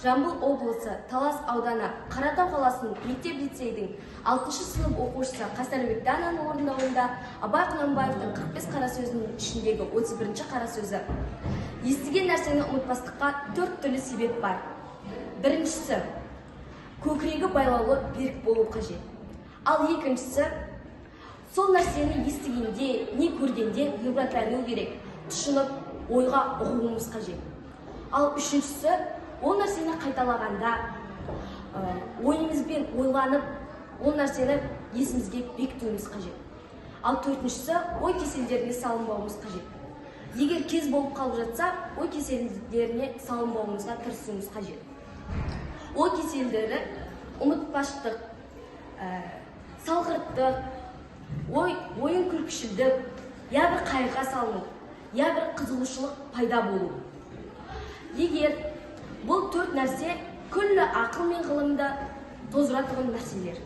Жамбыл облысы Талас ауданы Қаратау қаласының мектеп-лицейдің 6 сынып оқушысы Қасарбек Дананың орындауында Абай Құнанбаевтың 45 қара сөзінің ішіндегі 31-ші қара сөзі. Естіген нәрсені ұмытпастыққа 4 түрлі себеп бар. Біріншісі, көкірегі байлаулы берік болу қажет. Ал екіншісі, сол нәрсені естігенде, не көргенде ғибратлану керек, тұшынып, ойға ұғуымыз қажет. Ал үшіншісі, ол нәрсені қайталағанда, ойымызбен ойланып, ол нәрсені есімізге бекітуіміз қажет. Ал төртіншісі, ой кеселдеріне салынбауымыз қажет. Егер кез болып қалып жатса, ой кеселдеріне салынбауымызға тырысуымыз қажет. Ой кеселдері ұмытпаштық, салғырттық, ойын күлкішілдік, я бір қайғыға салыну, я бір қызығушылық пайда болу. Егер бұл төрт нәрсе күллі ақыл мен ғылымды тоздыратқан нәрселер.